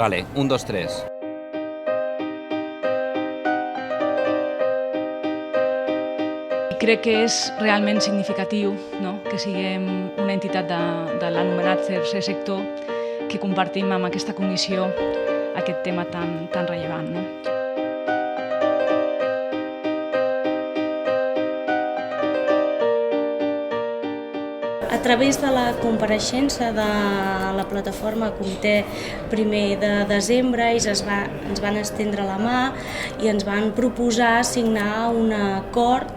Vale, 1, 2, 3. Crec que és realment significatiu, no?, que siguem una entitat de l'anomenat tercer sector que compartim amb aquesta comissió aquest tema tan rellevant, no? A través de la compareixença de la plataforma Comitè 1 de desembre, ells ens van estendre la mà i ens van proposar signar un acord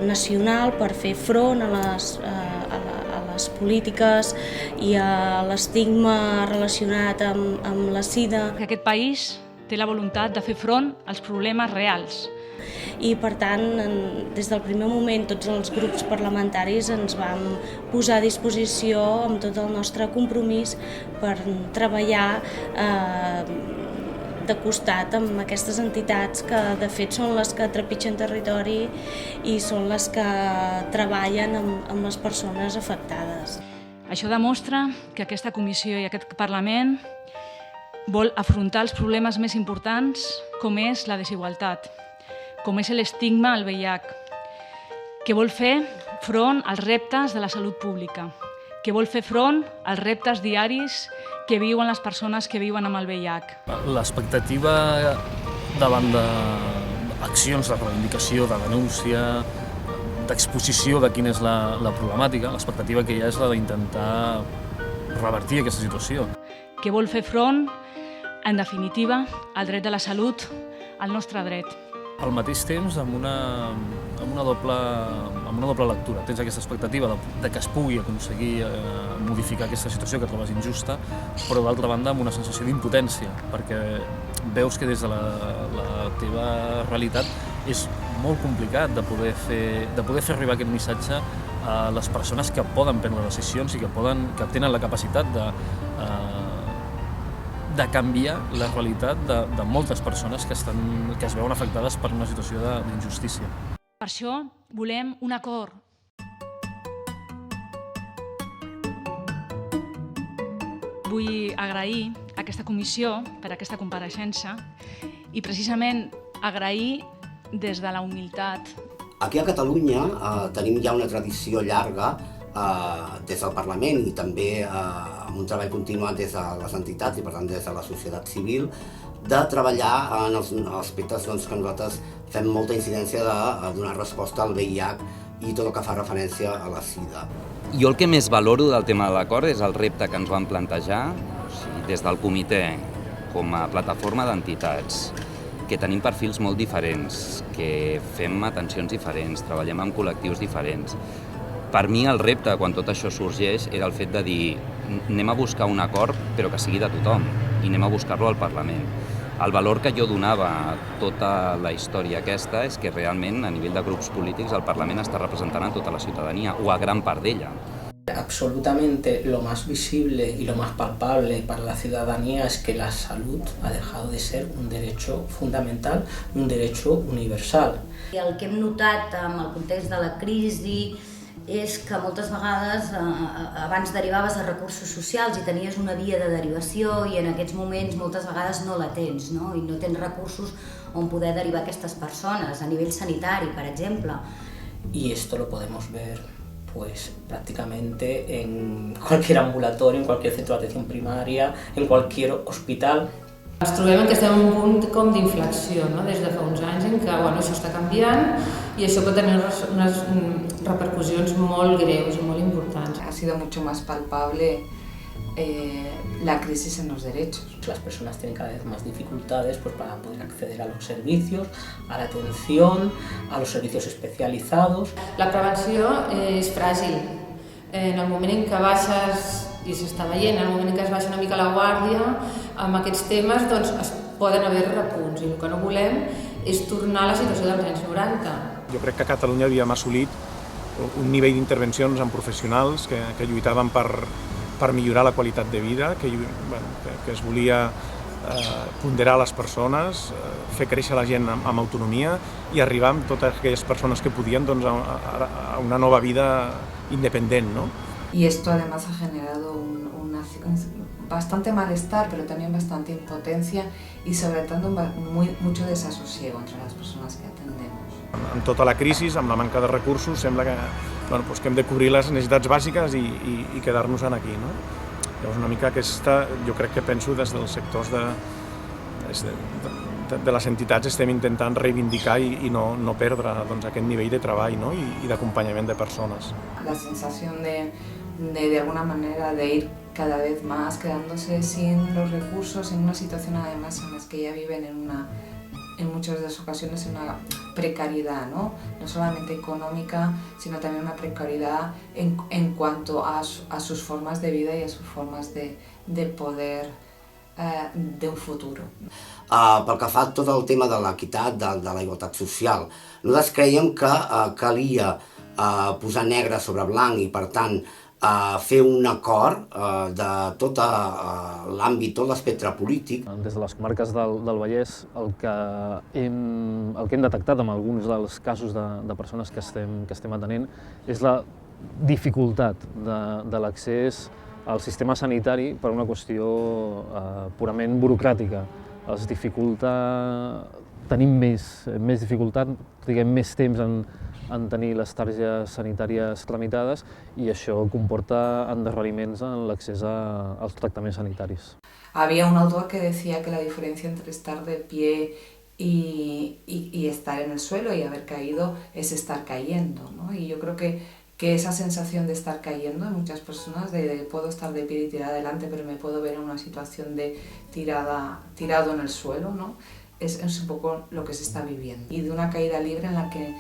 nacional per fer front a les polítiques i a l'estigma relacionat amb la sida. Aquest país té la voluntat de fer front als problemes reals. I per tant, des del primer moment, tots els grups parlamentaris ens vam posar a disposició amb tot el nostre compromís per treballar de costat amb aquestes entitats que de fet són les que trepitgen territori i són les que treballen amb les persones afectades. Això demostra que aquesta comissió i aquest Parlament vol afrontar els problemes més importants, com és la desigualtat, com és l'estigma al VIH, que vol fer front als reptes de la salut pública, que vol fer front als reptes diaris que viuen les persones que viuen amb el VIH. L'expectativa davant d'accions de reivindicació, de denúncia, d'exposició de quina és la problemàtica, l'expectativa que hi ha és la d'intentar revertir aquesta situació. Que vol fer front, en definitiva, al dret de la salut, al nostre dret. Al mateix temps, amb una doble lectura. Tens aquesta expectativa de que es pugui aconseguir modificar aquesta situació que trobes injusta, però d'altra banda amb una sensació d'impotència, perquè veus que des de la teva realitat és molt complicat de poder fer arribar aquest missatge a les persones que poden prendre decisions i que tenen la capacitat de canviar la realitat de moltes persones que es veuen afectades per una situació d'injustícia. Per això volem un acord. Vull agrair a aquesta comissió per aquesta compareixença i precisament agrair des de la humilitat. Aquí a Catalunya tenim ja una tradició llarga des del Parlament i també amb un treball continuat des de les entitats i per tant des de la societat civil de treballar en els aspectes que nosaltres fem molta incidència de donar resposta al VIH i tot el que fa referència a la sida. Jo el que més valoro del tema de l'acord és el repte que ens van plantejar des del comitè com a plataforma d'entitats, que tenim perfils molt diferents, que fem atencions diferents, treballem amb col·lectius diferents. Per mi el repte, quan tot això sorgeix, era el fet de dir anem a buscar un acord però que sigui de tothom i anem a buscar-lo al Parlament. El valor que jo donava a tota la història aquesta és que realment a nivell de grups polítics el Parlament està representant a tota la ciutadania o a gran part d'ella. Absolutamente lo más visible y lo más palpable para la ciudadanía es que la salud ha dejado de ser un derecho fundamental, un derecho universal. I el que hem notat amb el context de la crisi és que moltes vegades abans derivaves a recursos socials i tenies una via de derivació i en aquests moments moltes vegades no la tens, no? I no tens recursos on poder derivar aquestes persones, a nivell sanitari, per exemple. Y esto lo podemos ver pues prácticamente en cualquier ambulatorio, en cualquier centro de atención primaria, en cualquier hospital. Ens trobem que estem en un punt com d'inflexió, no? Des de fa uns anys en què això està canviant i això pot tenir unes repercussions molt greus i molt importants. Ha sido mucho más palpable la crisis en los derechos. Las personas tienen cada vez más dificultades para poder acceder a los servicios, a la atención, a los servicios especializados. La prevenció és fràgil. En el moment en què baixes, i s'està veient, en el moment en què es baixa una mica la guàrdia, amb aquests temes es poden haver repunts i el que no volem és tornar a la situació dels anys 90. Jo crec que a Catalunya havíem assolit un nivell d'intervencions amb professionals que lluitaven per millorar la qualitat de vida, que es volia ponderar les persones, fer créixer la gent amb autonomia i arribar amb totes aquelles persones que podien a una nova vida independent, ¿no? Y esto además ha generado una bastante malestar, pero también bastante impotencia y sobre todo mucho desasosiego entre las personas que atendemos. Amb tota la crisi, amb la manca de recursos, sembla que, que hem de cobrir les necessitats bàsiques i quedar-nos aquí. No? Llavors una mica aquesta, jo crec que penso des dels sectors de les entitats estem intentant reivindicar i no perdre aquest nivell de treball i d'acompanyament de persones. La sensación de alguna manera de ir cada vez más quedándose sin los recursos en una situación además en la que ya viven en muchas de las ocasiones en una precariedad, no solamente económica, sino también una precariedad en cuanto a sus formas de vida y a sus formas de poder d'un futur. Pel que fa a tot el tema de l'equitat, de la igualtat social, nosaltres creiem que calia posar negre sobre blanc i, per tant, fer un acord de tot l'àmbit, tot l'espectre polític. Des de les comarques del Vallès, el que hem detectat amb alguns dels casos de persones que estem atenent és la dificultat de l'accés al sistema sanitari per una qüestió purament burocràtica. Es dificulta, tenim més dificultat, diguem, més temps en tenir les targetes sanitàries tramitades i això comporta endarreriments en l'accés als tractaments sanitaris. Había un autor que decía que la diferencia entre estar de pie y estar en el suelo y haber caído es estar cayendo, ¿no? Y yo creo que esa sensación de estar cayendo en muchas personas, de puedo estar de pie y tirar adelante, pero me puedo ver en una situación de tirado en el suelo, ¿no? Es un poco lo que se está viviendo. Y de una caída libre en la que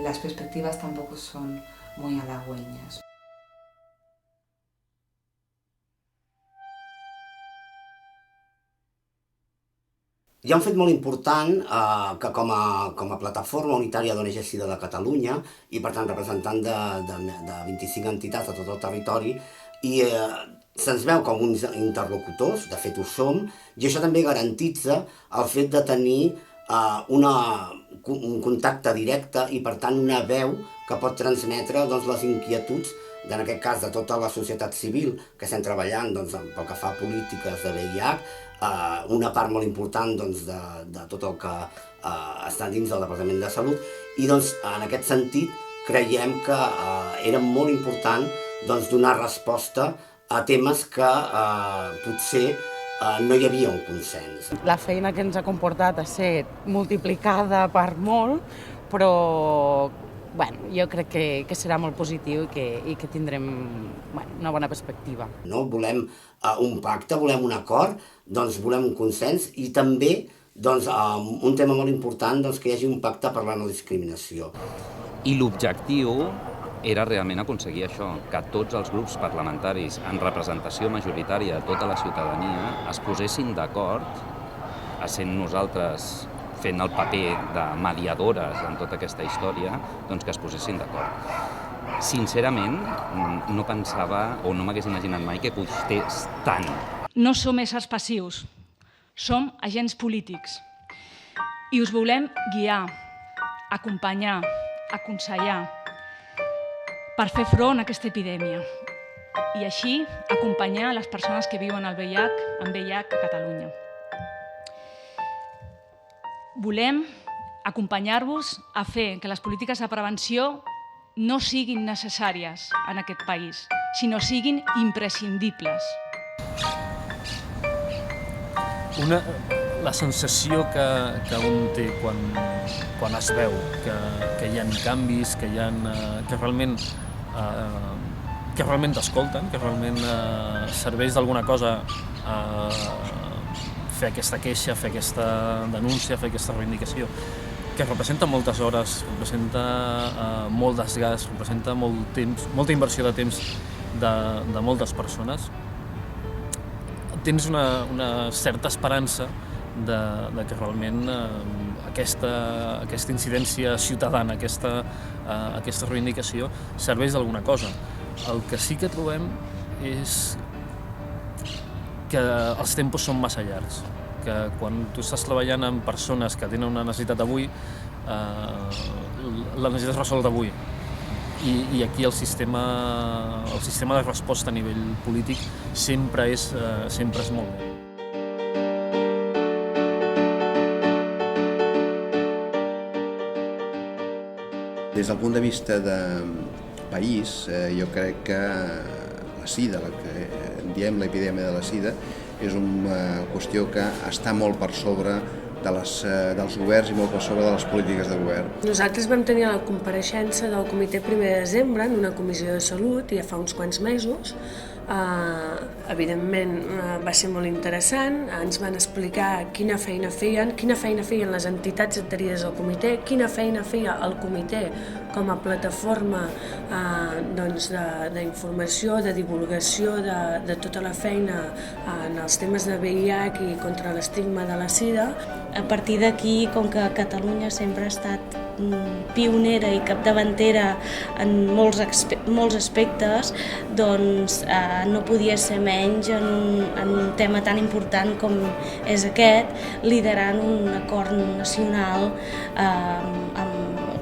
las perspectivas tampoco son muy halagüeñas. Hi ha un fet molt important que com a plataforma unitària d'ONG SIDA de Catalunya i per tant representant de 25 entitats de tot el territori i se'ns veu com uns interlocutors, de fet ho som, i això també garantitza el fet de tenir un contacte directe i per tant una veu que pot transmetre les inquietuds en aquest cas de tota la societat civil que estem treballant pel que fa a polítiques de VIH, una part molt important de tot el que està dins del Departament de Salut i en aquest sentit creiem que era molt important donar resposta a temes que potser no hi havia un consens. La feina que ens ha comportat ha estat multiplicada per molt, però jo crec que serà molt positiu i que tindrem una bona perspectiva. Volem un pacte, volem un acord, volem un consens i també un tema molt important que hi hagi un pacte per la no discriminació. I l'objectiu era realment aconseguir això, que tots els grups parlamentaris en representació majoritària de tota la ciutadania es posessin d'acord, essent nosaltres fent el paper de mediadores en tota aquesta història, que es posessin d'acord. Sincerament, no pensava o no m'hagués imaginat mai que costés tant. No som éssers passius, som agents polítics i us volem guiar, acompanyar, aconsellar per fer front a aquesta epidèmia i així acompanyar les persones que viuen amb VIH a Catalunya. Volem acompanyar-vos a fer que les polítiques de prevenció no siguin necessàries en aquest país, sinó siguin imprescindibles. La sensació que un té quan es veu que hi ha canvis, que realment t'escolten, que realment serveix d'alguna cosa fer aquesta queixa, fer aquesta denúncia, fer aquesta reivindicació, que representa moltes hores, representa molt desgast, representa molt temps, molta inversió de temps de moltes persones. Tens una certa esperança de que realment aquesta incidència ciutadana, aquesta reivindicació serveix d'alguna cosa. El que sí que trobem és que els tempos són massa llargs, que quan tu estàs treballant amb persones que tenen una necessitat avui, la necessitat es resol avui. i aquí el sistema de resposta a nivell polític sempre és molt bé. Des del punt de vista de país, jo crec que la sida, la que en diem l'epidèmia de la sida, és una qüestió que està molt per sobre dels governs i molt per sobre de les polítiques de govern. Nosaltres vam tenir la compareixença del Comitè 1 de desembre en una comissió de salut ja fa uns quants mesos. Evidentment va ser molt interessant, ens van explicar quina feina feien les entitats adherides al comitè, quina feina feia el comitè com a plataforma d'informació, de divulgació de tota la feina en els temes de VIH i contra l'estigma de la sida. A partir d'aquí, com que Catalunya sempre ha estat pionera i capdavantera en molts aspectes, doncs no podia ser menys en un tema tan important com és aquest, liderant un acord nacional amb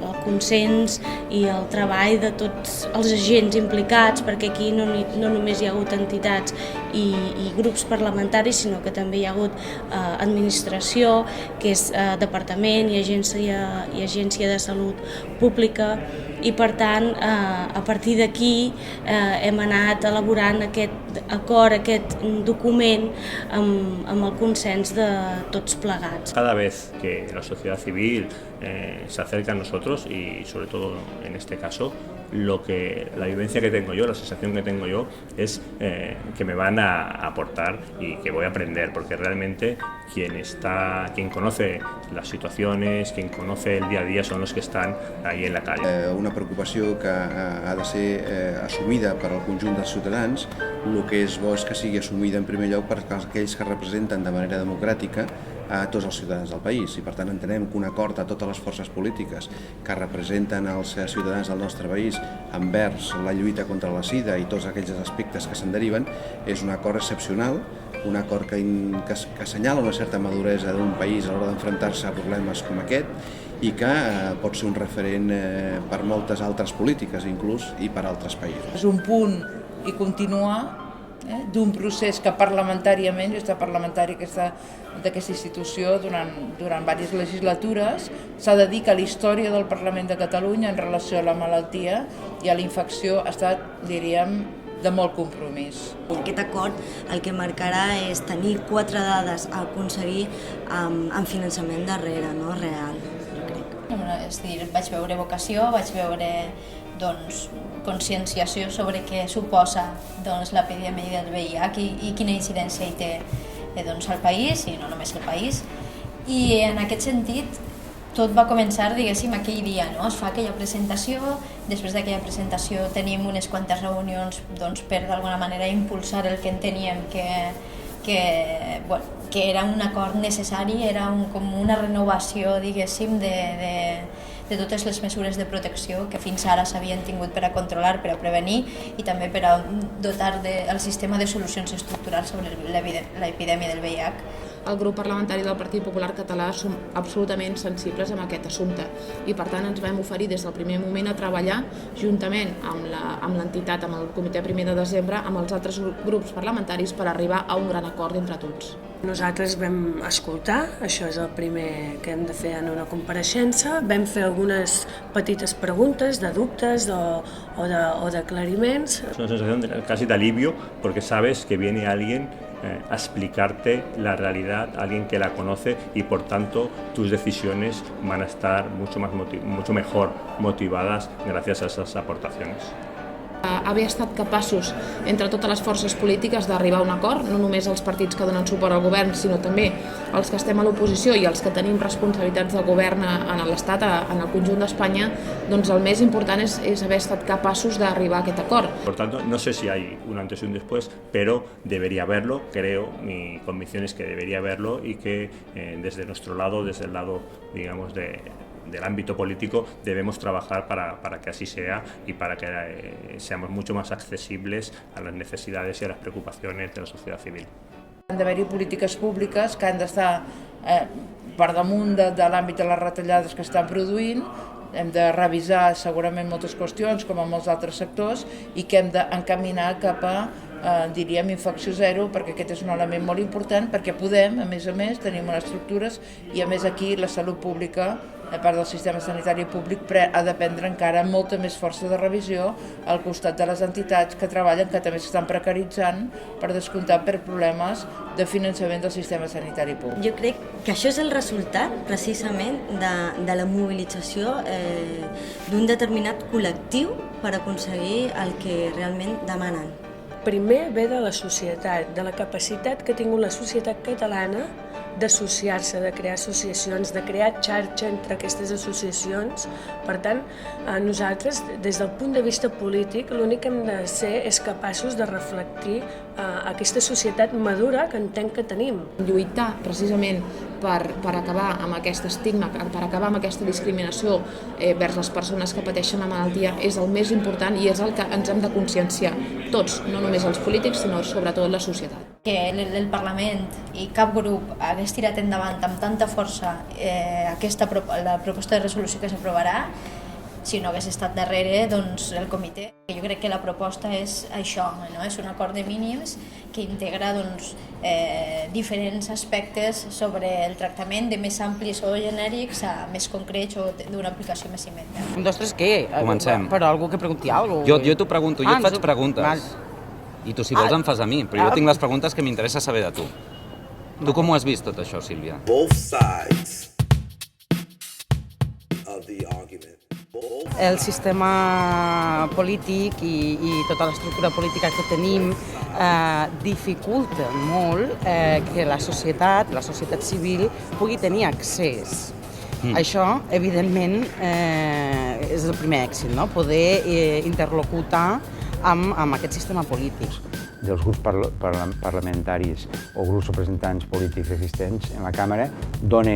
el consens i el treball de tots els agents implicats, perquè aquí no només hi ha hagut entitats i grups parlamentaris, sinó que també hi ha hagut administració, que és Departament i Agència de Salut Pública, i per tant, a partir d'aquí hem anat elaborant aquest acord, aquest document amb el consens de tots plegats. Cada vez que la sociedad civil se acerca a nosotros y sobre todo en este caso, la vivencia que tengo yo, la sensación que tengo yo es que me van a aportar y que voy a aprender, porque realmente quien conoce las situaciones, quien conoce el día a día son los que están ahí en la calle. Una preocupació que ha de ser assumida per al conjunt dels ciutadans. El que és bo és que sigui assumida en primer lloc per aquells que representen de manera democràtica a tots els ciutadans del país, i per tant entenem que un acord a totes les forces polítiques que representen els ciutadans del nostre país envers la lluita contra la sida i tots aquells aspectes que se'n deriven és un acord excepcional, un acord que assenyala una certa maduresa d'un país a l'hora d'enfrontar-se a problemes com aquest i que pot ser un referent per moltes altres polítiques inclús i per altres països. És un punt i continuar d'un procés que parlamentàriament, jo he estat parlamentari d'aquesta institució durant diverses legislatures, s'ha de dir que la història del Parlament de Catalunya en relació a la malaltia i a la infecció ha estat, diríem, de molt compromís. Aquest acord el que marcarà és tenir 4 dades a aconseguir amb finançament darrere, no? Real, crec. És a dir, vaig veure vocació, vaig veure conscienciació sobre què suposa l'epidèmia del VIH i quina incidència hi té al país, i no només al país. I en aquest sentit, tot va començar, diguéssim, aquell dia, no? Es fa aquella presentació, després d'aquella presentació tenim unes quantes reunions per d'alguna manera impulsar el que enteníem que era un acord necessari, era com una renovació, diguéssim, de totes les mesures de protecció que fins ara s'havien tingut per a controlar, per a prevenir i també per a dotar el sistema de solucions estructurals sobre l'epidèmia del VIH. El grup parlamentari del Partit Popular Català som absolutament sensibles amb aquest assumpte i per tant ens vam oferir des del primer moment a treballar juntament amb l'entitat, amb el Comitè 1 de desembre, amb els altres grups parlamentaris per arribar a un gran acord entre tots. Nosaltres vam escoltar, això és el primer que hem de fer en una compareixença, vam fer algunes petites preguntes de dubtes o d'aclariments. Es una sensación casi de alivio porque sabes que viene alguien a explicarte la realidad, alguien que la conoce y por tanto tus decisiones van a estar mucho mejor motivadas gracias a esas aportaciones. Haver estat capaços entre totes les forces polítiques d'arribar a un acord, no només els partits que donen suport al govern, sinó també els que estem a l'oposició i els que tenim responsabilitats del govern en l'Estat, en el conjunt d'Espanya, doncs el més important és haver estat capaços d'arribar a aquest acord. Por tanto, no sé si hay un antes y un después, pero debería haberlo, creo, mi convicción es que debería haberlo y que desde nuestro lado, desde el lado, digamos, del ámbito político debemos trabajar para que así sea y para que seamos mucho más accesibles a las necesidades y a las preocupaciones de la sociedad civil. Han d'haver-hi polítiques públiques que han d'estar per damunt de l'àmbit de les retallades que estan produint hem de revisar segurament moltes qüestions, com en molts altres sectors, i que hem d'encaminar cap a, diríem, infecció zero, perquè aquest és un element molt important, perquè podem, a més, tenim unes estructures, i a més aquí la salut pública, a part del sistema sanitari públic, ha de prendre encara molta més força de revisió al costat de les entitats que treballen, que també s'estan precaritzant per descomptar per problemes de finançament del sistema sanitari públic. Jo crec que això és el resultat, precisament, de la mobilització d'un determinat col·lectiu per aconseguir el que realment demanen. Primer ve de la societat, de la capacitat que ha tingut la societat catalana d'associar-se, de crear associacions, de crear xarxa entre aquestes associacions. Per tant, nosaltres, des del punt de vista polític, l'únic que hem de ser és capaços de reflectir aquesta societat madura que entenc que tenim. Lluitar precisament per acabar amb aquest estigma, per acabar amb aquesta discriminació vers les persones que pateixen la malaltia és el més important i és el que ens hem de conscienciar tots, no només els polítics, sinó sobretot la societat. Que el Parlament i cap grup hagués tirat endavant amb tanta força la proposta de resolució que s'aprovarà, si no hagués estat darrere el comitè. Jo crec que la proposta és això, és un acord de mínims que integra diferents aspectes sobre el tractament de més amplis o genèrics a més concrets o d'una aplicació més immediata. 1, 2, 3, què? Comencem. Però algú que pregunti alguna cosa. Jo t'ho pregunto, jo et faig preguntes. I tu, si vols, em fas a mi, però jo tinc les preguntes que m'interessa saber de tu. Tu com ho has vist, tot això, Sílvia? Both sides of the argument. El sistema polític i tota l'estructura política que tenim dificulta molt que la societat civil pugui tenir accés. Això, evidentment, és el primer èxit, no? Poder interlocutar amb aquest sistema polític. Dels grups parlamentaris o grups representants polítics existents en la Càmera dona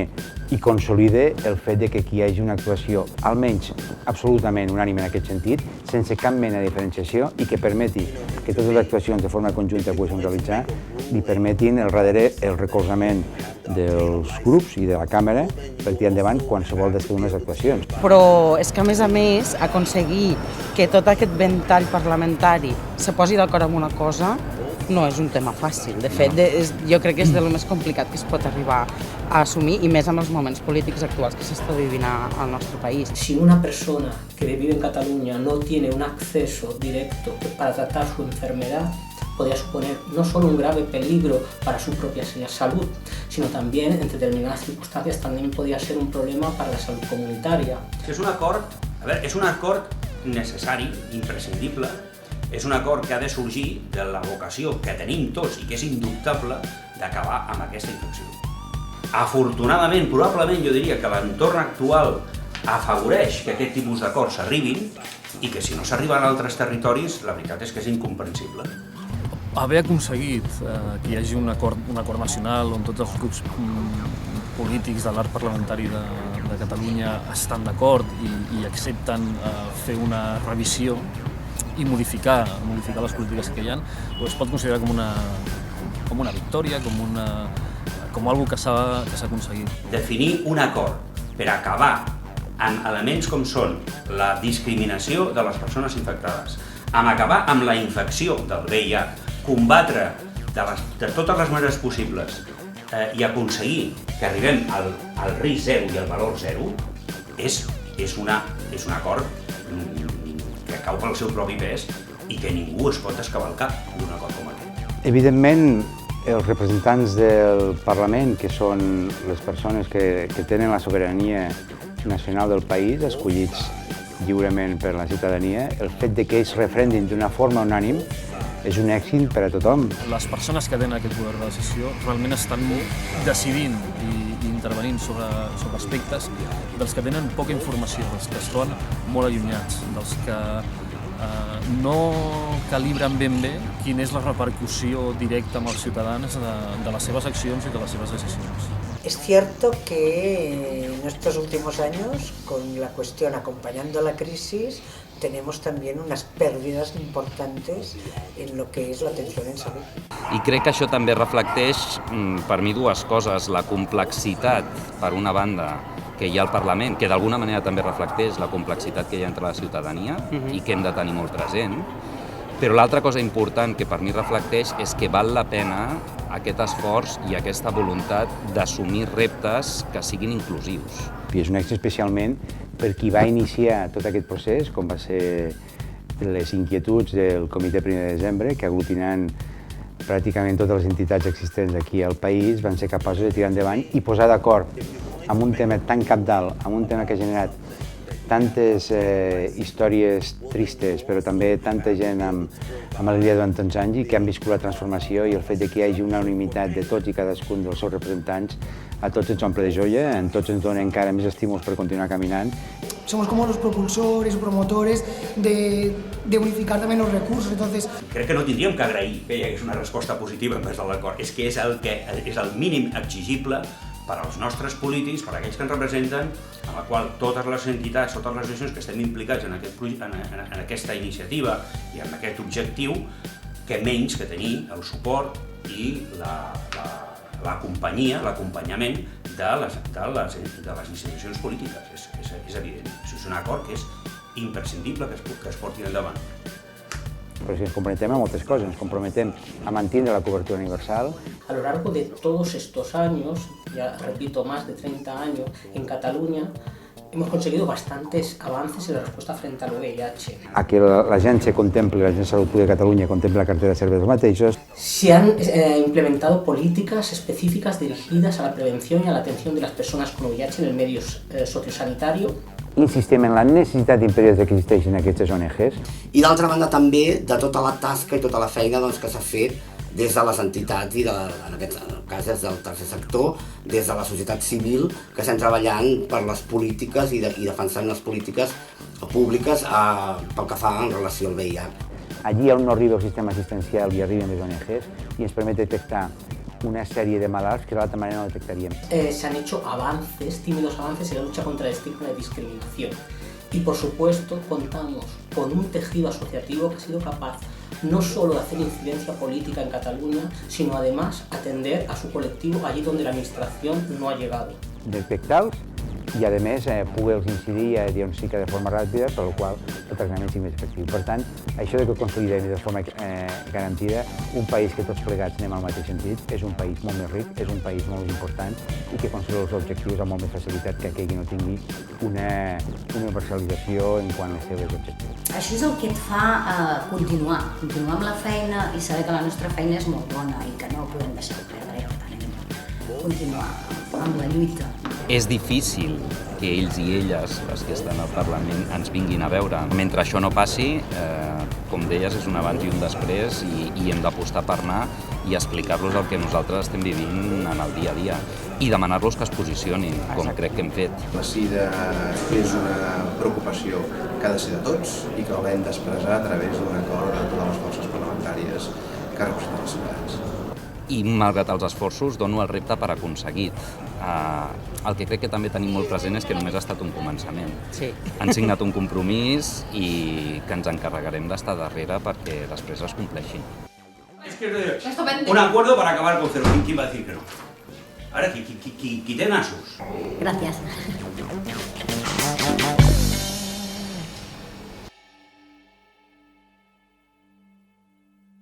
i consolida el fet de que aquí hi hagi una actuació almenys absolutament unànime en aquest sentit, sense cap mena de diferenciació i que permeti que totes les actuacions de forma conjunta que poguéssim realitzar li permetin el recolzament dels grups i de la Càmera per tirar endavant qualsevol d'aquestes actuacions. Però és que, a més, aconseguir que tot aquest ventall parlamentari se posi d'acord amb una cosa no és un tema fàcil. De fet, jo crec que és del més complicat que es pot arribar a assumir, i més amb els moments polítics actuals que s'està vivint al nostre país. Si una persona que vive en Cataluña no tiene un acceso directo para tratar su enfermedad, podría suponer no solo un grave peligro para su propia salud, sino también, en determinadas circunstancias, también podría ser un problema para la salud comunitaria. És un acord necessari, imprescindible, és un acord que ha de sorgir de la vocació que tenim tots i que és indubtable d'acabar amb aquesta infecció. Afortunadament, probablement jo diria que l'entorn actual afavoreix que aquest tipus d'acords s'arribin i que si no s'arriben a altres territoris, la veritat és que és incomprensible. Haver aconseguit que hi hagi un acord nacional on tots els grups polítics de l'arc parlamentari de Catalunya estan d'acord i accepten fer una revisió i modificar les polítiques que hi ha, es pot considerar com una victòria, com algo que s'ha aconseguit. Definir un acord per acabar amb elements com són la discriminació de les persones infectades, amb acabar amb la infecció del VIH, combatre de totes les maneres possibles i aconseguir que arribem al risc zero i al valor zero, és un acord que cau pel seu propi pes i que ningú es pot descavalcar d'un acord com aquest. Evidentment, els representants del Parlament, que són les persones que tenen la sobirania nacional del país, escollits lliurement per la ciutadania, el fet de que ells referendin d'una forma unànime és un èxit per a tothom. Les persones que tenen aquest poder de decisió realment estan decidint i intervenint sobre aspectes dels que tenen poca informació, dels que es troben molt allunyats, dels que no calibren ben bé quina és la repercussió directa amb els ciutadans de les seves accions i de les seves decisions. Es cierto que en estos últimos años, con la cuestión acompañando la crisis, tenemos también unas pérdidas importantes en lo que es la atención en salud. I crec que això també reflecteix, per mi, dues coses. La complexitat, per una banda, que hi ha al Parlament, que d'alguna manera també reflecteix la complexitat que hi ha entre la ciutadania i que hem de tenir molt present. Però l'altra cosa important que per mi reflecteix és que val la pena aquest esforç i aquesta voluntat d'assumir reptes que siguin inclusius. I és un èxit especialment per qui va iniciar tot aquest procés, com va ser les inquietuds del Comitè 1 de desembre, que aglutinant pràcticament totes les entitats existents aquí al país van ser capaços de tirar endavant i posar d'acord amb un tema tan cabdal, amb un tema que ha generat tantes històries tristes, però també tanta gent amb alegria durant tants anys i que han viscut la transformació, i el fet que hi hagi una unanimitat de tots i cadascun dels seus representants, a tots ens omple de joia, a tots ens dona encara més estímuls per continuar caminant. Somos como los propulsores o promotores de unificar también los recursos, entonces... Crec que no tindríem que agrair que hi hagués una resposta positiva envers de l'acord. És que és el mínim exigible per als nostres polítics, per a aquells que ens representen, amb la qual totes les entitats, totes les associacions que estem implicats en aquesta iniciativa i en aquest objectiu, que menys que tenir el suport i la companyia, l'acompanyament de les institucions polítiques. És evident. Això és un acord que és imprescindible que es porti endavant. Però si ens comprometem a moltes coses, ens comprometem a mantenir la cobertura universal. A lo largo de todos estos años, ya repito, más de 30 años, en Cataluña, hemos conseguido bastantes avances en la respuesta frente al VIH. A que l'Agència contempli, l'Agència de Salut Pública de Catalunya contempli la cartera de serveis dels mateixos. Se han implementado políticas específicas dirigidas a la prevención y a la atención de las personas con VIH en el medio sociosanitario. Insistim en la necessitat imperiosa que existeixen aquestes ONGs. I d'altra banda també de tota la tasca i tota la feina que s'ha fet des de les entitats i en aquest cas des del tercer sector, des de la societat civil, que estem treballant per les polítiques i defensant les polítiques públiques pel que fa en relació al VIH. Allí on no arriba el sistema assistencial i arriben les ONGs i ens permet detectar una serie de malalts que de l'altra manera no detectaríem. Se han hecho avances, tímidos avances en la lucha contra el estigma y la discriminación. Y por supuesto contamos con un tejido asociativo que ha sido capaz no solo de hacer incidencia política en Cataluña, sino además atender a su colectivo allí donde la administración no ha llegado. Detectar-los i, a més, poder-los incidir a diagnosticar de forma ràpida, per la qual el tractament sigui més efectiu. Per tant, això que consolidem de forma garantida un país que tots plegats anem al mateix sentit és un país molt més ric, és un país molt més important i que consolida els objectius amb molt més facilitat que aquell que no tingui una universalització en quant als seus objectius. Això és el que et fa continuar amb la feina i saber que la nostra feina és molt bona i que no podem deixar-ho perdre. Per tant, hem de continuar amb la lluita. És difícil que ells i elles, les que estan al Parlament, ens vinguin a veure. Mentre això no passi, com deies, és un abans i un després i hem d'apostar per anar i explicar-los el que nosaltres estem vivint en el dia a dia i demanar-los que es posicionin, com crec que hem fet. La SIDA és una preocupació que ha de ser de tots i que l'hem d'expressar a través d'un acord de totes les forces parlamentàries que representen els ciutadans. I malgrat els esforços dono el repte per aconseguit. El que crec que també tenim molt present és que només ha estat un començament. Sí. Han signat un compromís i que ens encarregarem d'estar darrere perquè després es compleixin. Un acuerdo para acabar con Cerro. ¿Quién va a decir que no? Ahora, ¿qui té nassos? Gracias.